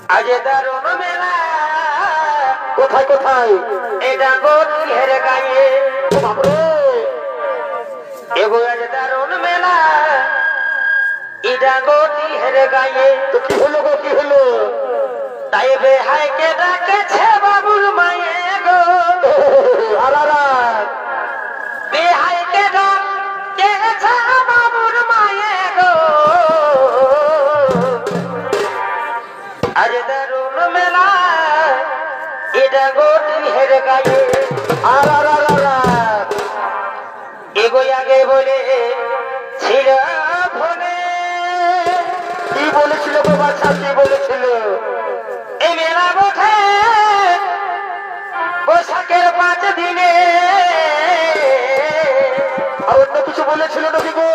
আজ দারুণ মেলা কোথায় কোথায়? এটা গোটির গায়ে বাবরে এগো আজ দারুণ মেলা এটা গোটির গায়ে তো কি হলো গো, কি হলো? তাই বেহাইকে ডাকেছে বাবুর মায়ে গো বেহাইকে ডাকেছে বাবুর মায়ে গো আজ দারুণ মেলা এটা গোটির গায়ে এগো আগে বলে ছিল ফোনে কি বলেছিল গো বাচ্চা, কি বলেছিল? এই মেলা বঠে বৈশাখের 5 দিনে আর অন্য কিছু বলেছিল নাকি গো?